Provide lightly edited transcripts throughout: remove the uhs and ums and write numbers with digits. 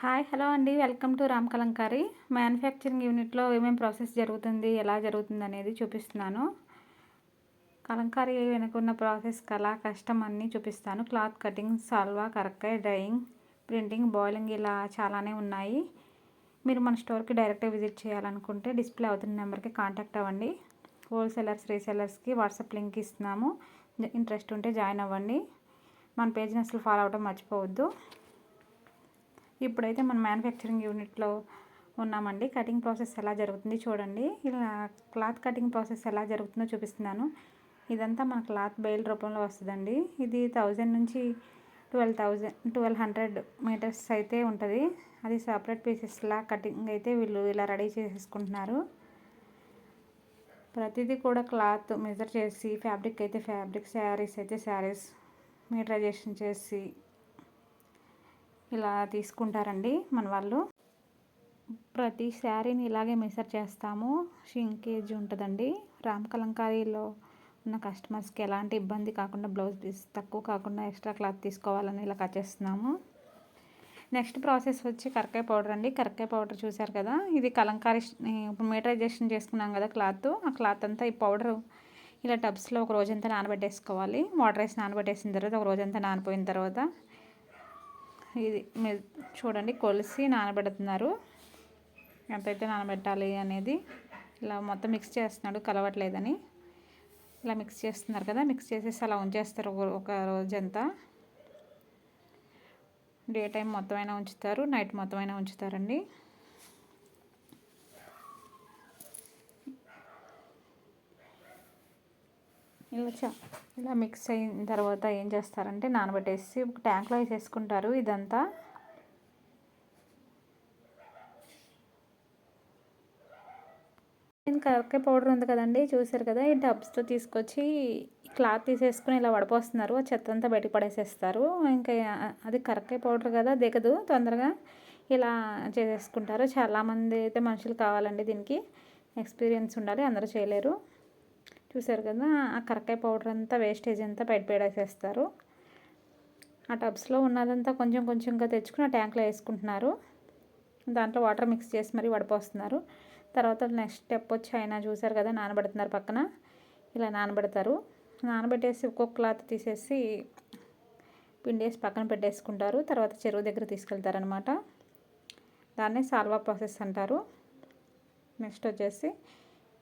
Hi hello అండి, welcome to Ram Kalamkari. Manufacturing యూనిట్లో ఏమేమి ప్రాసెస్ జరుగుతుంది, ఎలా జరుగుతుంది అనేది చూపిస్తున్నాను. కలంకారీ వెనుకున్న ప్రాసెస్, కళ, కష్టం అన్నీ చూపిస్తాను. క్లాత్ కటింగ్, సాల్వా, కరక్కాయ, డ్రైయింగ్, ప్రింటింగ్, బాయిలింగ్ ఇలా చాలానే ఉన్నాయి. మీరు మన స్టోర్కి డైరెక్ట్గా విజిట్ చేయాలనుకుంటే డిస్ప్లే అవుతున్న నెంబర్కి కాంటాక్ట్ అవ్వండి. హోల్సేలర్స్, రీసేలర్స్కి వాట్సాప్ లింక్ ఇస్తున్నాము. ఇంట్రెస్ట్ ఉంటే జాయిన్ అవ్వండి. మన పేజ్ని అసలు ఫాలో అవ్వడం మర్చిపోవద్దు. ఇప్పుడైతే మన మ్యానుఫ్యాక్చరింగ్ యూనిట్లో ఉన్నామండి. కటింగ్ ప్రాసెస్ ఎలా జరుగుతుంది చూడండి. ఇలా క్లాత్ కటింగ్ ప్రాసెస్ ఎలా జరుగుతుందో చూపిస్తున్నాను. ఇదంతా మన క్లాత్ బెయిల్ రూపంలో వస్తుందండి. ఇది 1000 నుంచి 1200 మీటర్స్ అయితే ఉంటుంది. అది సపరేట్ పీసెస్లా కటింగ్ అయితే వీళ్ళు ఇలా రెడీ చేసేసుకుంటున్నారు. ప్రతిదీ కూడా క్లాత్ మెజర్ చేసి, ఫ్యాబ్రిక్ అయితే ఫ్యాబ్రిక్, శారీస్ అయితే శారీస్ మీటరైజేషన్ చేసి ఇలా తీసుకుంటారండి మన వాళ్ళు. ప్రతి శారీని ఇలాగే మెజర్ చేస్తాము. షింకేజ్ ఉంటుందండి. రామ్ కలంకారీలో ఉన్న కస్టమర్స్కి ఎలాంటి ఇబ్బంది కాకుండా, బ్లౌజ్ పీస్ తక్కువ కాకుండా ఎక్స్ట్రా క్లాత్ తీసుకోవాలని ఇలా కట్ చేస్తున్నాము. నెక్స్ట్ ప్రాసెస్ వచ్చి కరక్కాయ పౌడర్ అండి. కరక్కాయ పౌడర్ చూసారు కదా, ఇది కలంకారీ ఇప్పుడు మీటరైజేషన్ చేసుకున్నాం కదా క్లాత్, ఆ క్లాత్ అంతా ఈ పౌడర్ ఇలా టబ్స్లో ఒక రోజంతా నానబెట్టేసుకోవాలి. వాటర్ వేసి నానబెట్టేసిన తర్వాత ఒక రోజంతా నానిపోయిన తర్వాత ఇది మీరు చూడండి, కొలిసి నానబెడుతున్నారు. ఎంతైతే నానబెట్టాలి అనేది ఇలా మొత్తం మిక్స్ చేస్తున్నాడు, కలవట్లేదని. ఇలా మిక్స్ చేస్తున్నారు కదా, మిక్స్ చేసేసి అలా ఉంచేస్తారు ఒక రోజంతా. డే టైం మొత్తం అయినా ఉంచుతారు, నైట్ మొత్తం అయినా ఉంచుతారండి. ఇలా మిక్స్ అయిన తర్వాత ఏం చేస్తారంటే నానబెట్టేసి ఒక ట్యాంక్లో వేసేసుకుంటారు. ఇదంతా కరక్కాయ పౌడర్ ఉంది కదండి, చూసారు కదా, ఈ టబ్స్తో తీసుకొచ్చి క్లాత్ తీసేసుకుని ఇలా వడపోస్తున్నారు. ఆ చెత్త అంతా బయటకు పడేసేస్తారు. ఇంకా అది కరక్కాయ పౌడర్ కదా, దిగదు తొందరగా. ఇలా చేసేసుకుంటారు. చాలామంది అయితే మనుషులు కావాలండి దీనికి, ఎక్స్పీరియన్స్ ఉండాలి, అందరూ చేయలేరు. చూసారు కదా, ఆ కరక్కాయ పౌడర్ అంతా వేస్టేజ్ అంతా బయట పడేసేస్తారు. ఆ టబ్స్లో ఉన్నదంతా కొంచెం కొంచెంగా తెచ్చుకుని ఆ ట్యాంక్లో వేసుకుంటున్నారు. దాంట్లో వాటర్ మిక్స్ చేసి మరీ వడపోస్తున్నారు. తర్వాత నెక్స్ట్ స్టెప్ వచ్చి ఆయన చూసారు కదా, నానబెడుతున్నారు పక్కన. ఇలా నానబెడతారు. నానబెట్టేసి ఒక్కొక్క క్లాత్ తీసేసి పిండేసి పక్కన పెట్టేసుకుంటారు. తర్వాత చెరువు దగ్గర తీసుకెళ్తారనమాట. దాన్నే సాల్వా ప్రాసెస్ అంటారు. నెక్స్ట్ వచ్చేసి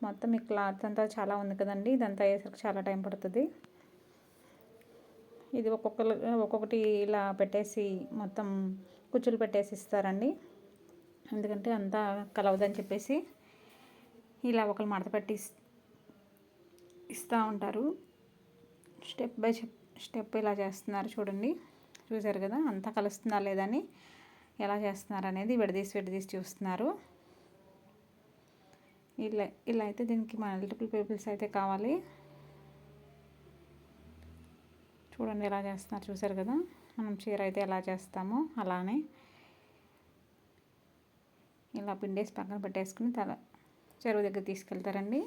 మొత్తం ఈ క్లాత్ అంతా చాలా ఉంది కదండి, ఇదంతా అయ్యేసరికి చాలా టైం పడుతుంది. ఇది ఒక్కొక్కటి ఇలా పెట్టేసి మొత్తం కుచ్చులు పెట్టేసి ఇస్తారండి. ఎందుకంటే అంతా కలవదని చెప్పేసి ఇలా ఒకరు మడత పెట్టి ఇస్తూ ఉంటారు. స్టెప్ బై స్టెప్ ఇలా చేస్తున్నారు చూడండి. చూసారు కదా, అంతా కలుస్తుందా లేదని ఎలా చేస్తున్నారు అనేది విడదీసి చూస్తున్నారు. ఇలా అయితే దీనికి మల్టిపుల్ పీపుల్స్ అయితే కావాలి. చూడండి ఎలా చేస్తున్నారు, చూసారు కదా. మనం చీర అయితే ఎలా చేస్తామో అలానే ఇలా పిండేసి పక్కన పెట్టేసుకుని చెరువు దగ్గర తీసుకెళ్తారండి.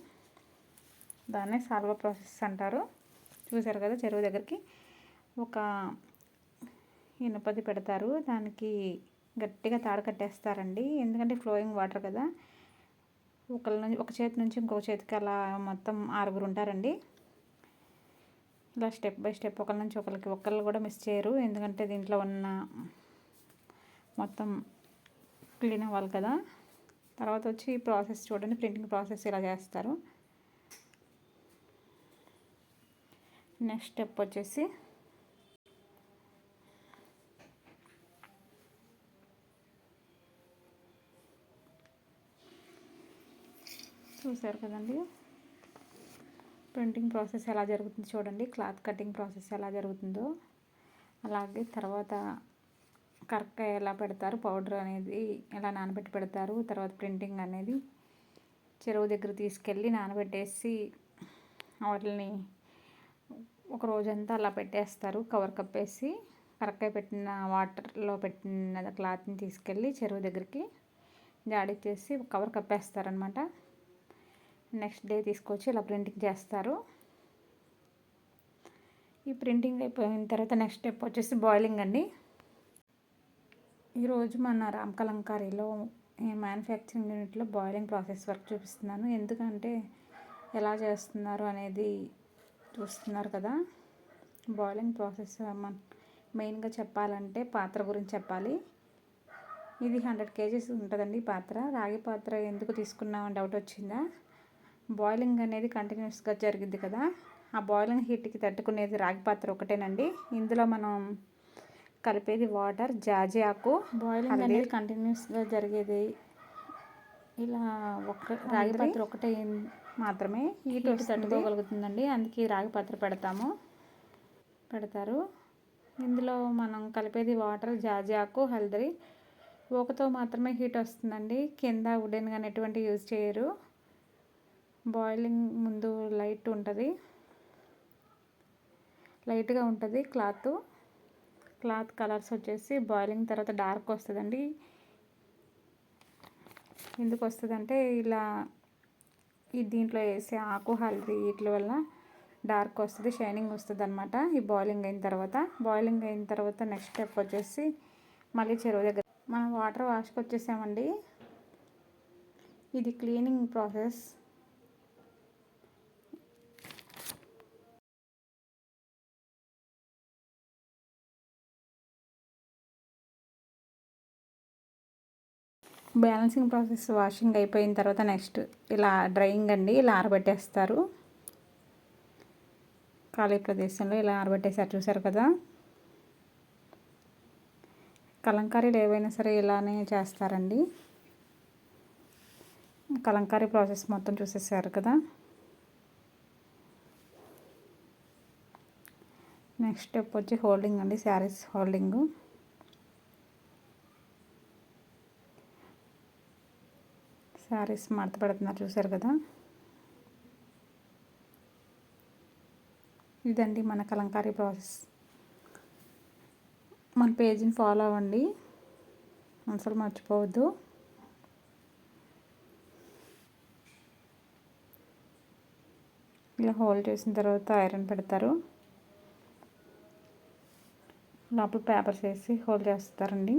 దాన్నే సాల్వా ప్రాసెస్ అంటారు. చూసారు కదా, చెరువు దగ్గరికి ఒక ఇనుపది పెడతారు. దానికి గట్టిగా తాడు కట్టేస్తారండి. ఎందుకంటే ఫ్లోయింగ్ వాటర్ కదా, ఒక చేతి నుంచి ఇంకొక చేతికి అలా మొత్తం 6 ఉంటారండి. ఇలా స్టెప్ బై స్టెప్ ఒకరి నుంచి ఒకళ్ళు కూడా మిస్ చేయరు. ఎందుకంటే దీంట్లో ఉన్న మొత్తం క్లీన్ అవ్వాలి కదా. తర్వాత వచ్చి ఈ ప్రాసెస్ చూడండి, ప్రింటింగ్ ప్రాసెస్ ఇలా చేస్తారు. నెక్స్ట్ స్టెప్ వచ్చేసి చూసారు కదండి, ప్రింటింగ్ ప్రాసెస్ ఎలా జరుగుతుంది చూడండి. క్లాత్ కటింగ్ ప్రాసెస్ ఎలా జరుగుతుందో అలాగే తర్వాత కరక్కాయ ఎలా పెడతారు, పౌడర్ అనేది ఎలా నానబెట్టి పెడతారు. తర్వాత ప్రింటింగ్ అనేది చెరువు దగ్గర తీసుకెళ్ళి నానబెట్టేసి వాటిని ఒక రోజంతా అలా పెట్టేస్తారు. కవర్ కప్పేసి కరక్కాయ పెట్టిన వాటర్లో పెట్టిన క్లాత్ని తీసుకెళ్ళి చెరువు దగ్గరికి జాడిచ్చేసి కవర్ కప్పేస్తారనమాట. నెక్స్ట్ డే తీసుకొచ్చి ఇలా ప్రింటింగ్ చేస్తారు. ఈ ప్రింటింగ్ అయిపోయిన తర్వాత నెక్స్ట్ స్టెప్ వచ్చేసి బాయిలింగ్ అండి. ఈరోజు మన రామ్ కలంకారీలో మ్యానుఫ్యాక్చరింగ్ యూనిట్లో బాయిలింగ్ ప్రాసెస్ వర్క్ చూపిస్తున్నాను. ఎందుకంటే ఎలా చేస్తున్నారు అనేది చూస్తున్నారు కదా. బాయిలింగ్ ప్రాసెస్ మెయిన్గా చెప్పాలంటే పాత్ర గురించి చెప్పాలి. ఇది 100 kgs ఉంటుందండి పాత్ర. రాగి పాత్ర ఎందుకు తీసుకున్నామని డౌట్ వచ్చిందా? బాయిలింగ్ అనేది కంటిన్యూస్గా జరిగింది కదా, ఆ బాయిలింగ్ హీట్కి తట్టుకునేది రాగి పాత్ర ఒకటేనండి. ఇందులో మనం కలిపేది వాటర్, జాజి ఆకు. బాయిలింగ్ అనేది కంటిన్యూస్గా జరిగేది ఇలా రాగి పాత్ర ఒకటే మాత్రమే హీట్ తట్టుకోగలుగుతుందండి. అందుకే రాగి పాత్ర పెడతారు. ఇందులో మనం కలిపేది వాటర్, జాజి ఆకు, హల్దీ. ఒకతో మాత్రమే హీట్ వస్తుందండి. కింద వుడెన్ కానీ ఎటువంటి యూజ్ చేయరు. బాయిలింగ్ ముందు లైట్గా ఉంటుంది క్లాత్ కలర్స్ వచ్చేసి బాయిలింగ్ తర్వాత డార్క్ వస్తుందండి. ఎందుకు వస్తుందంటే ఇలా దీంట్లో వేసే ఆకు, హల్దీ వీటి వల్ల డార్క్ వస్తుంది, షైనింగ్ వస్తుంది అనమాట. ఈ బాయిలింగ్ అయిన తర్వాత నెక్స్ట్ స్టెప్ వచ్చేసి మళ్ళీ చెరువు దగ్గర మనం వాటర్ వాష్కి వచ్చేసామండి. ఇది cleaning process. Balancing process washing అయిపోయిన తర్వాత నెక్స్ట్ ఇలా డ్రైయింగ్ అండి. ఇలా ఆరబెట్టేస్తారు. ఖాళీ ప్రదేశంలో ఇలా ఆరబెట్టేసారు, చూసారు కదా. కలంకారీలు ఏవైనా సరే ఇలానే చేస్తారండి. కలంకారీ ప్రాసెస్ మొత్తం చూసేసారు కదా. నెక్స్ట్ స్టెప్ వచ్చి హోల్డింగ్ అండి, శారీస్ హోల్డింగ్. శారీస్ మడత పెడుతున్నారు, చూసారు కదా. ఇదండి మన కలంకారీ ప్రాసెస్. మన పేజీని ఫాలో అవ్వండి, అసలు మర్చిపోవద్దు. ఇలా హోల్డ్ చేసిన తర్వాత ఐరన్ పెడతారు. లోపల పేపర్స్ వేసి హోల్డ్ చేస్తారండి.